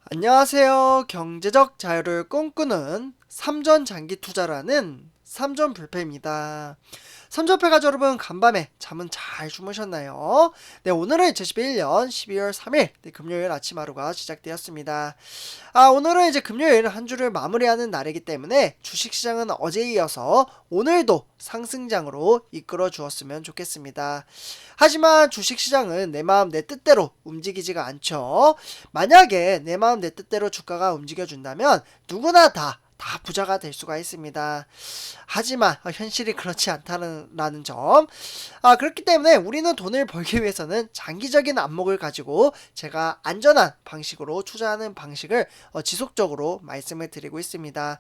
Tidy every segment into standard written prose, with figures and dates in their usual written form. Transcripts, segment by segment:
안녕하세요. 경제적 자유를 꿈꾸는 삼전 장기 투자라는 삼전 불패입니다. 삼전패 가족 여러분, 간밤에 잠은 잘 주무셨나요? 네, 오늘은 2021년 12월 3일 금요일 아침 하루가 시작되었습니다. 오늘은 이제 금요일 한 주를 마무리하는 날이기 때문에 주식시장은 어제에 이어서 오늘도 상승장으로 이끌어 주었으면 좋겠습니다. 하지만 주식시장은 내 마음 내 뜻대로 움직이지가 않죠. 만약에 내 마음 내 뜻대로 주가가 움직여준다면 누구나 다 부자가 될 수가 있습니다. 하지만 현실이 그렇지 않다는 점. 그렇기 때문에 우리는 돈을 벌기 위해서는 장기적인 안목을 가지고 제가 안전한 방식으로 투자하는 방식을 지속적으로 말씀을 드리고 있습니다.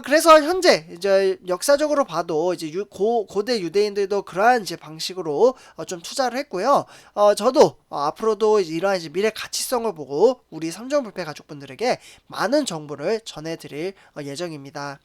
그래서 현재 이제 역사적으로 봐도 이제 고대 유대인들도 그러한 이제 방식으로 좀 투자를 했고요. 저도 앞으로도 이러한 이제 미래 가치성을 보고 우리 삼정불패 가족분들에게 많은 정보를 전해드릴 예정입니다.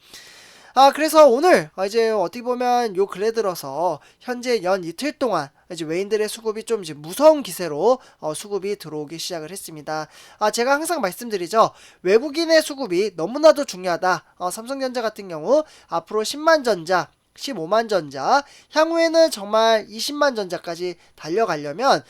그래서 오늘 이제 어떻게 보면 요 근래 들어서 현재 연 이틀 동안 이제 외인들의 수급이 좀 이제 무서운 기세로 수급이 들어오기 시작을 했습니다. 제가 항상 말씀드리죠. 외국인의 수급이 너무나도 중요하다. 삼성전자 같은 경우 앞으로 10만 전자 15만 전자, 향후에는 정말 20만 전자까지 달려가려면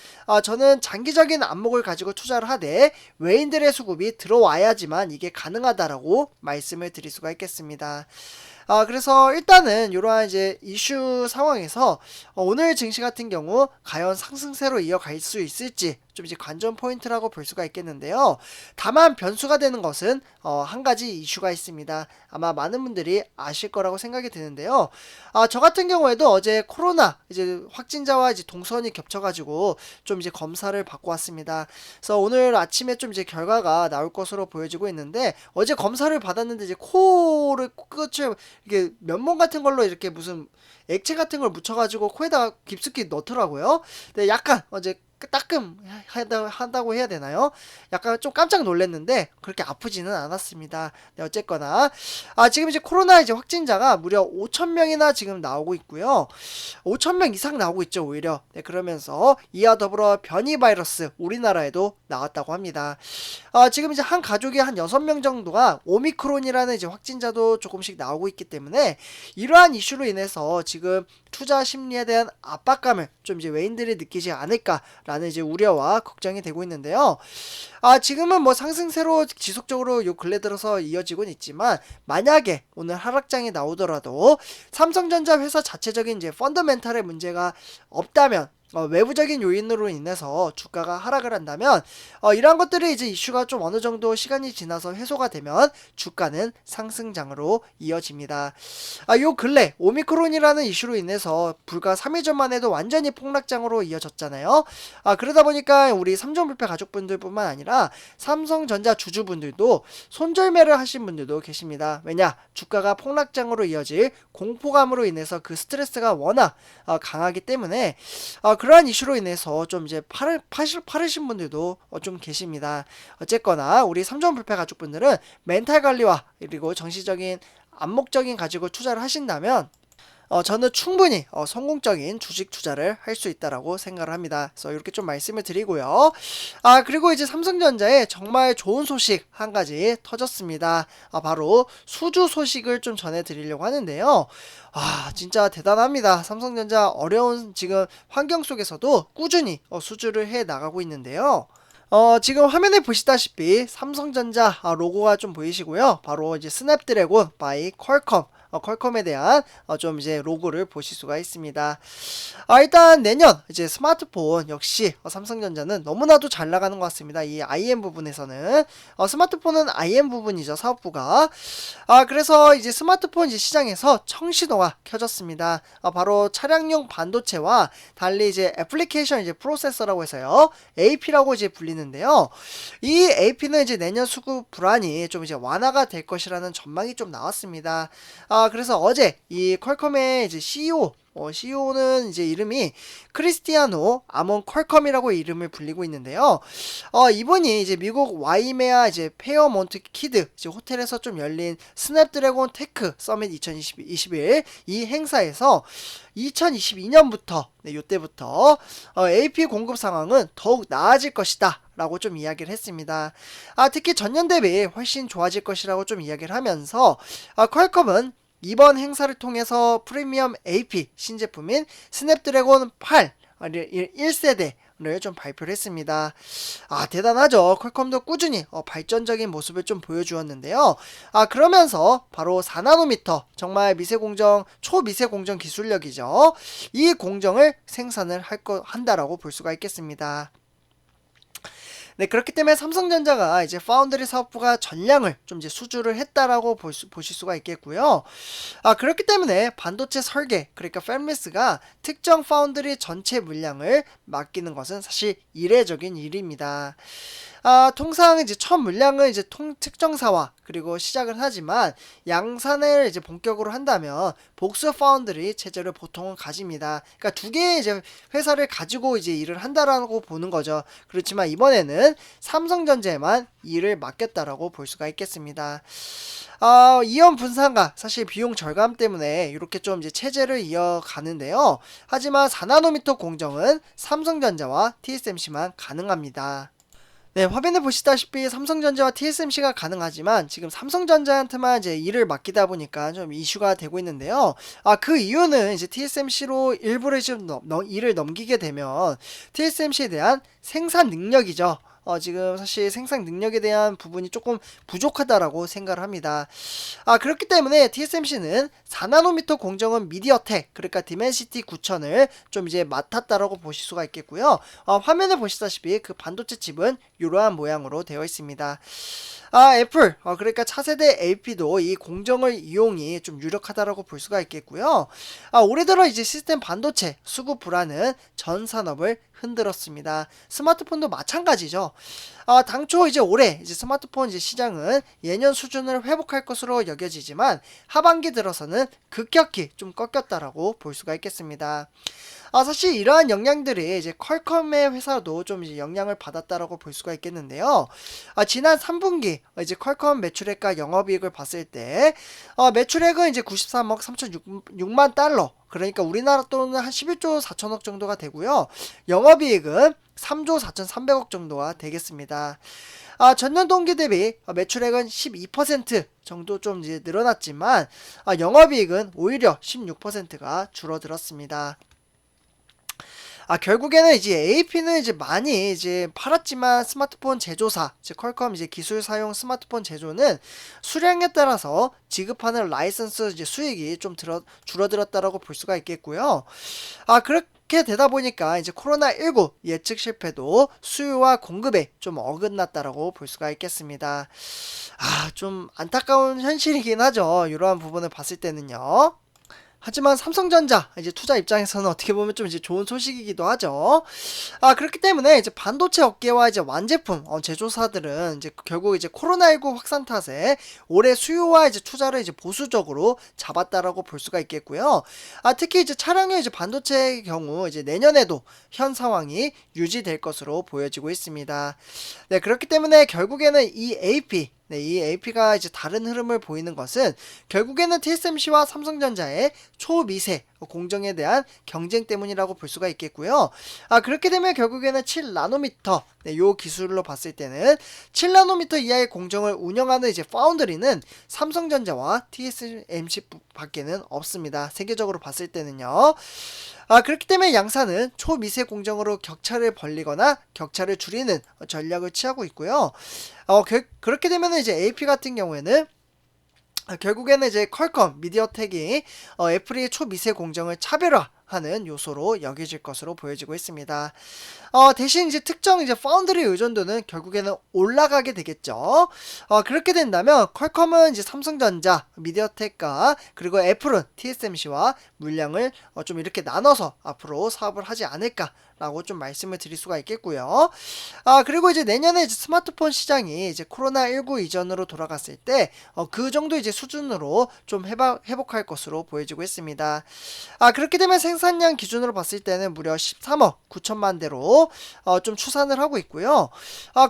저는 장기적인 안목을 가지고 투자를 하되 외인들의 수급이 들어와야지만 이게 가능하다라고 말씀을 드릴 수가 있겠습니다. 그래서 일단은 이러한 이제 이슈 상황에서 오늘 증시 같은 경우 과연 상승세로 이어갈 수 있을지 좀 이제 관전 포인트라고 볼 수가 있겠는데요. 다만 변수가 되는 것은 한 가지 이슈가 있습니다. 아마 많은 분들이 아실 거라고 생각이 드는데요. 저 같은 경우에도 어제 코로나 이제 확진자와 이제 동선이 겹쳐가지고 좀 이제 검사를 받고 왔습니다. 그래서 오늘 아침에 좀 이제 결과가 나올 것으로 보여지고 있는데 어제 검사를 받았는데 이제 코를 끝을 이게 면봉 같은 걸로 이렇게 무슨 액체 같은 걸 묻혀가지고 코에다가 깊숙이 넣더라고요. 근데 약간 어제 한다고 해야 되나요? 약간 좀 깜짝 놀랐는데 그렇게 아프지는 않았습니다. 네, 어쨌거나 지금 이제 코로나 이제 확진자가 무려 5천 명이나 지금 나오고 있고요. 5천 명 이상 나오고 있죠, 오히려. 네, 그러면서 이와 더불어 변이 바이러스 우리나라에도 나왔다고 합니다. 지금 이제 한 가족이 한 6명 정도가 오미크론이라는 이제 확진자도 조금씩 나오고 있기 때문에 이러한 이슈로 인해서 지금 투자 심리에 대한 압박감을 좀 이제 외인들이 느끼지 않을까라는 이제 우려와 걱정이 되고 있는데요. 지금은 뭐 상승세로 지속적으로 요 근래 들어서 이어지고는 있지만 만약에 오늘 하락장이 나오더라도 삼성전자 회사 자체적인 이제 펀더멘탈의 문제가 없다면 외부적인 요인으로 인해서 주가가 하락을 한다면 이러한 것들이 이제 이슈가 좀 어느 정도 시간이 지나서 해소가 되면 주가는 상승장으로 이어집니다. 요 근래 오미크론이라는 이슈로 인해서 불과 3일 전만 해도 완전히 폭락장으로 이어졌잖아요. 그러다 보니까 우리 삼성불패 가족분들뿐만 아니라 삼성전자 주주분들도 손절매를 하신 분들도 계십니다. 왜냐? 주가가 폭락장으로 이어질 공포감으로 인해서 그 스트레스가 워낙 강하기 때문에 그러한 이슈로 인해서 좀 이제 파르신 분들도 좀 계십니다. 어쨌거나 우리 삼전불패 가족분들은 멘탈 관리와 그리고 정신적인 안목적인 가지고 투자를 하신다면 저는 충분히 성공적인 주식 투자를 할 수 있다라고 생각을 합니다. 그래서 이렇게 좀 말씀을 드리고요. 그리고 이제 삼성전자에 정말 좋은 소식 한 가지 터졌습니다. 바로 수주 소식을 좀 전해드리려고 하는데요. 진짜 대단합니다. 삼성전자 어려운 지금 환경 속에서도 꾸준히 수주를 해 나가고 있는데요. 지금 화면에 보시다시피 삼성전자 로고가 좀 보이시고요. 바로 이제 스냅드래곤 바이 퀄컴 퀄컴에 대한 좀 이제 로고를 보실 수가 있습니다. 일단 내년 이제 스마트폰 역시 삼성전자는 너무나도 잘 나가는 것 같습니다. 이 IM 부분에서는 스마트폰은 IM 부분이죠, 사업부가. 그래서 이제 스마트폰 이제 시장에서 청신호가 켜졌습니다. 바로 차량용 반도체와 달리 이제 애플리케이션 이제 프로세서라고 해서요, AP라고 이제 불리는데요. 이 AP는 이제 내년 수급 불안이 좀 이제 완화가 될 것이라는 전망이 좀 나왔습니다. 그래서 어제 이 퀄컴의 이제 CEO는 이제 이름이 크리스티아노 아몬 퀄컴이라고 이름을 불리고 있는데요. 이분이 이제 미국 와이메아 이제 페어몬트 키드 이제 호텔에서 좀 열린 스냅드래곤 테크 서밋 2021 이 행사에서 2022년부터 이때부터 AP 공급 상황은 더욱 나아질 것이다 라고 좀 이야기를 했습니다. 특히 전년 대비 훨씬 좋아질 것이라고 좀 이야기를 하면서 퀄컴은 이번 행사를 통해서 프리미엄 AP 신제품인 스냅드래곤 8 1세대를 좀 발표를 했습니다. 대단하죠. 퀄컴도 꾸준히 발전적인 모습을 좀 보여주었는데요. 그러면서 바로 4나노미터 정말 미세공정 초미세공정 기술력이죠. 이 공정을 생산을 한다라고 볼 수가 있겠습니다. 네, 그렇기 때문에 삼성전자가 이제 파운드리 사업부가 전량을 좀 이제 수주를 했다라고 보실 수가 있겠고요. 그렇기 때문에 반도체 설계, 그러니까 팹리스가 특정 파운드리 전체 물량을 맡기는 것은 사실 이례적인 일입니다. 통상 이제 첫 물량은 이제 특정사와 그리고 시작을 하지만 양산을 이제 본격으로 한다면 복수 파운드리 체제를 보통은 가집니다. 그러니까 두 개의 이제 회사를 가지고 이제 일을 한다라고 보는 거죠. 그렇지만 이번에는 삼성전자에만 일을 맡겼다라고 볼 수가 있겠습니다. 이원 분산과 사실 비용 절감 때문에 이렇게 좀 이제 체제를 이어가는데요. 하지만 4나노미터 공정은 삼성전자와 TSMC만 가능합니다. 네, 화면에 보시다시피 삼성전자와 TSMC가 가능하지만 지금 삼성전자한테만 이제 일을 맡기다 보니까 좀 이슈가 되고 있는데요. 그 이유는 이제 TSMC로 일부를 좀 일을 넘기게 되면 TSMC에 대한 생산 능력이죠. 지금 사실 생산 능력에 대한 부분이 조금 부족하다라고 생각을 합니다. 그렇기 때문에 TSMC는 4나노미터 공정은 미디어텍, 그러니까 디멘시티 9000을 좀 이제 맡았다라고 보실 수가 있겠고요. 화면에 보시다시피 그 반도체 칩은 이러한 모양으로 되어 있습니다. 애플, 그러니까 차세대 AP도 이 공정을 이용이 좀 유력하다라고 볼 수가 있겠고요. 올해 들어 이제 시스템 반도체 수급 불안은 전 산업을 흔들었습니다. 스마트폰도 마찬가지죠. 당초 이제 올해 이제 스마트폰 이제 시장은 예년 수준을 회복할 것으로 여겨지지만 하반기 들어서는 급격히 좀 꺾였다라고 볼 수가 있겠습니다. 사실 이러한 영향들이 이제 퀄컴의 회사도 좀 이제 영향을 받았다라고 볼 수가 있겠는데요. 지난 3분기 이제 퀄컴 매출액과 영업이익을 봤을 때 매출액은 이제 93억 3,006만 달러, 그러니까 우리나라 돈은 한 11조 4천억 정도가 되고요. 영업이익은 3조 4,300억 정도가 되겠습니다. 전년 동기 대비 매출액은 12% 정도 좀 이제 늘어났지만 영업이익은 오히려 16%가 줄어들었습니다. 결국에는 이제 AP는 이제 많이 이제 팔았지만 스마트폰 제조사, 즉 퀄컴 이제 기술 사용 스마트폰 제조는 수량에 따라서 지급하는 라이선스 이제 수익이 좀 줄어들었다라고 볼 수가 있겠고요. 그렇게 되다 보니까 이제 코로나19 예측 실패도 수요와 공급에 좀 어긋났다라고 볼 수가 있겠습니다. 좀 안타까운 현실이긴 하죠. 이러한 부분을 봤을 때는요. 하지만 삼성전자 이제 투자 입장에서는 어떻게 보면 좀 이제 좋은 소식이기도 하죠. 그렇기 때문에 이제 반도체 업계와 이제 완제품 제조사들은 이제 결국 이제 코로나19 확산 탓에 올해 수요와 이제 투자를 이제 보수적으로 잡았다라고 볼 수가 있겠고요. 특히 이제 차량용 이제 반도체의 경우 이제 내년에도 현 상황이 유지될 것으로 보여지고 있습니다. 네, 그렇기 때문에 결국에는 이 AP, 네, 이 AP가 이제 다른 흐름을 보이는 것은 결국에는 TSMC와 삼성전자의 초미세 공정에 대한 경쟁 때문이라고 볼 수가 있겠고요. 그렇게 되면 결국에는 7나노미터, 네, 요 기술로 봤을 때는 7나노미터 이하의 공정을 운영하는 이제 파운드리는 삼성전자와 TSMC 밖에는 없습니다. 세계적으로 봤을 때는요. 그렇기 때문에 양사는 초미세 공정으로 격차를 벌리거나 격차를 줄이는 전략을 취하고 있고요. 그렇게 되면 이제 AP 같은 경우에는 결국에는 이제 퀄컴, 미디어텍이 애플이 초미세 공정을 차별화하는 요소로 여겨질 것으로 보여지고 있습니다. 대신 이제 특정 이제 파운드리 의존도는 결국에는 올라가게 되겠죠. 그렇게 된다면 퀄컴은 이제 삼성전자, 미디어텍과 그리고 애플은 TSMC와 물량을 좀 이렇게 나눠서 앞으로 사업을 하지 않을까 라고 좀 말씀을 드릴 수가 있겠고요. 그리고 이제 내년에 이제 스마트폰 시장이 이제 코로나19 이전으로 돌아갔을 때 그 정도 이제 수준으로 좀 회복할 것으로 보여지고 있습니다. 그렇게 되면 생산량 기준으로 봤을 때는 무려 13억 9천만 대로 좀 추산을 하고 있고요.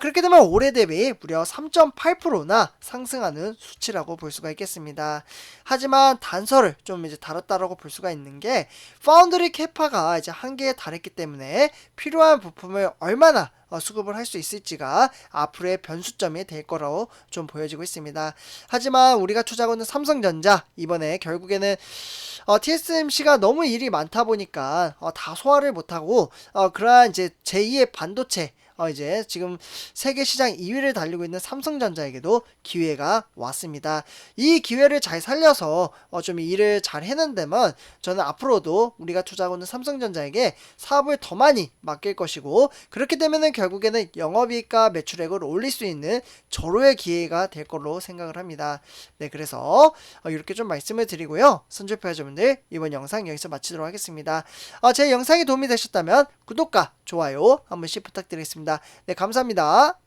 그렇게 되면 올해 대비 무려 3.8%나 상승하는 수치라고 볼 수가 있겠습니다. 하지만 단서를 좀 이제 달았다라고 볼 수가 있는 게 파운드리 캐파가 이제 한계에 달했기 때문에 때문에 필요한 부품을 얼마나 수급을 할 수 있을지가 앞으로의 변수점이 될 거라고 좀 보여지고 있습니다. 하지만 우리가 투자하고 있는 삼성전자 이번에 결국에는 TSMC가 너무 일이 많다 보니까 다 소화를 못하고 그러한 이제 제2의 반도체 이제 지금 세계 시장 2위를 달리고 있는 삼성전자에게도 기회가 왔습니다. 이 기회를 잘 살려서 좀 일을 잘 해낸다면 저는 앞으로도 우리가 투자하고 있는 삼성전자에게 사업을 더 많이 맡길 것이고 그렇게 되면은 결국에는 영업이익과 매출액을 올릴 수 있는 절호의 기회가 될 걸로 생각을 합니다. 네, 그래서 이렇게 좀 말씀을 드리고요. 선주표자분들 이번 영상 여기서 마치도록 하겠습니다. 제 영상이 도움이 되셨다면 구독과 좋아요 한 번씩 부탁드리겠습니다. 네, 감사합니다.